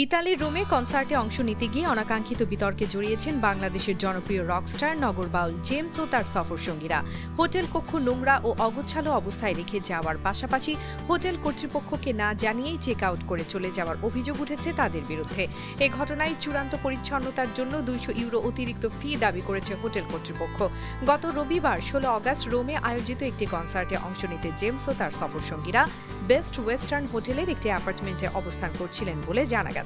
ইতালির রোমে কনসার্টে অংশ নিতে গিয়ে অনাকাঙ্ক্ষিত বিতর্কে জড়িয়েছেন বাংলাদেশের জনপ্রিয় রকস্টার নগর বাউল জেমস ও তার সফরসঙ্গীরা। হোটেল কক্ষ নোংরা ও অগোছালো অবস্থায় রেখে যাওয়ার পাশাপাশি হোটেল কর্তৃপক্ষকে না জানিয়েই চেক আউট করে চলে যাওয়ার অভিযোগ উঠেছে তাদের বিরুদ্ধে। এ ঘটনায় চূড়ান্ত পরিচ্ছন্নতার জন্য 200 ইউরো অতিরিক্ত ফি দাবি করেছে হোটেল কর্তৃপক্ষ। গত রবিবার 16 অগস্ট রোমে আয়োজিত একটি কনসার্টে অংশ নিতে জেমস ও তার সফরসঙ্গীরা বেস্ট ওয়েস্টার্ন হোটেলের একটি অ্যাপার্টমেন্টে অবস্থান করছিলেন বলে জানা গেছে।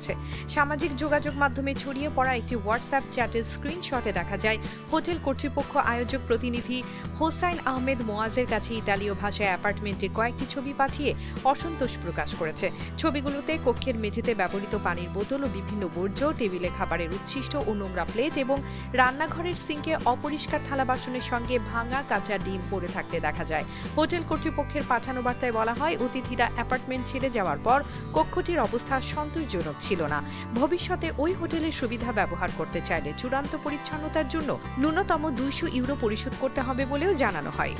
সামাজিক যোগাযোগ মাধ্যমে ছড়িয়ে পড়া একটি হোয়াটসঅ্যাপ চ্যাটের স্ক্রিনশটে দেখা যায় হোটেল কর্তৃপক্ষ আয়োজক প্রতিনিধি হোসাইন আহমেদ মোয়াজের কাছে ইতালীয় ভাষায় অ্যাপার্টমেন্টের কয়েকটি ছবি পাঠিয়ে অসন্তোষ প্রকাশ করেছে। ছবিগুলোতে কক্ষের মেঝেতে ব্যবহৃত পানির বোতল ও বিভিন্ন বর্জ্য, টেবিলে খাবারের উচ্ছিষ্ট ও নোংরা প্লেট এবং রান্নাঘরের সিঙ্কে অপরিষ্কার থালা বাসনের সঙ্গে ভাঙা কাঁচা ডিম পড়ে থাকতে দেখা যায়। হোটেল কর্তৃপক্ষের পাঠানো বার্তায় বলা হয়, অতিথিরা অ্যাপার্টমেন্ট ছেড়ে যাওয়ার পর কক্ষটির অবস্থা সন্তোষজনক ছিল না। ভবিষ্যতে ওই হোটেলের সুবিধা ব্যবহার করতে চাইলে চূড়ান্ত পরিচ্ছন্নতার জন্য ন্যূনতম 200 ইউরো পরিশোধ করতে হবে বলেও জানানো হয়।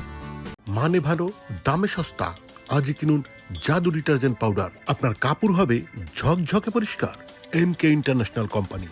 মানে ভালো, দামে সস্তা। আজই কিনুন জাদু ডিটারজেন্ট পাউডার। আপনার কাপড় হবে ঝকঝকে পরিষ্কার। MK international company.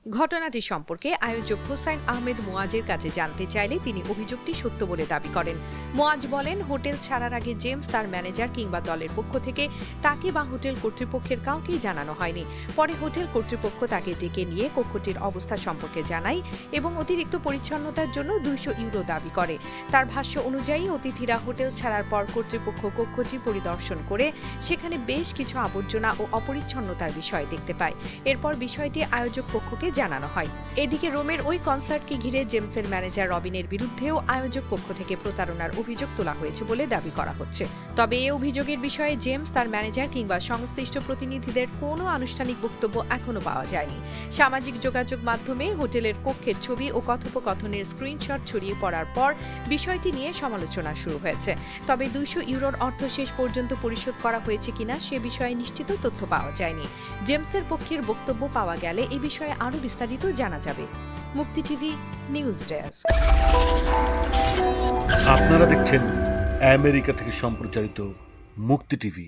ঘটনাটি সম্পর্কে আয়োজক হোসাইন আহমেদ মোয়াজের কাছে জানতে চাইলে তিনি অভিযোগটি সত্য বলে দাবি করেন। মোয়াজ বলেন, হোটেল ছাড়ার আগে জেমস তার ম্যানেজার কিংবা দলের পক্ষ থেকে তাকে বা হোটেল কর্তৃপক্ষের কাউকেই জানানো হয়নি। পরে হোটেল কর্তৃপক্ষ তাকে ডেকে নিয়ে কক্ষটির অবস্থা সম্পর্কে জানায় এবং অতিরিক্ত পরিচ্ছন্নতার জন্য 200 ইউরো দাবি করে। তার ভাষ্য অনুযায়ী অতিথিরা হোটেল ছাড়ার পর কর্তৃপক্ষ কক্ষটি পরিদর্শন করে সেখানে বেশ কিছু আবর্জনা ও অপরিচ্ছন্নতার বিষয় দেখতে পায়। এরপর বিষয়টি আয়োজক পক্ষকে জানানো হয়। এদিকে রোমের ওই কনসার্টকে ঘিরে জেমসের ম্যানেজার রবিনের বিরুদ্ধেও আয়োজক পক্ষ থেকে প্রতারণার অভিযোগ তোলা হয়েছে বলে দাবি করা হচ্ছে। তবে এই অভিযোগের বিষয়ে জেমস, তার ম্যানেজার কিংবা সংশ্লিষ্ট প্রতিনিধিদের কোনো আনুষ্ঠানিক বক্তব্য এখনো পাওয়া যায়নি। সামাজিক যোগাযোগ মাধ্যমে হোটেলের কক্ষের ছবি ও কথোপকথনের স্ক্রিনশট ছড়িয়ে পড়ার পর বিষয়টি নিয়ে সমালোচনা শুরু হয়েছে। তবে 200 ইউরোর অর্থ শেষ পর্যন্ত পরিশোধ করা হয়েছে কিনা সে বিষয়ে নিশ্চিত তথ্য পাওয়া যায়নি। জেমসের পক্ষের বক্তব্য পাওয়া গেলে এ বিষয়ে আরও বিস্তারিত জানা যাবে। মুক্তি টিভি নিউজ ডেস্ক। আপনারা দেখছেন আমেরিকা থেকে সম্প্রচারিত মুক্তি টিভি।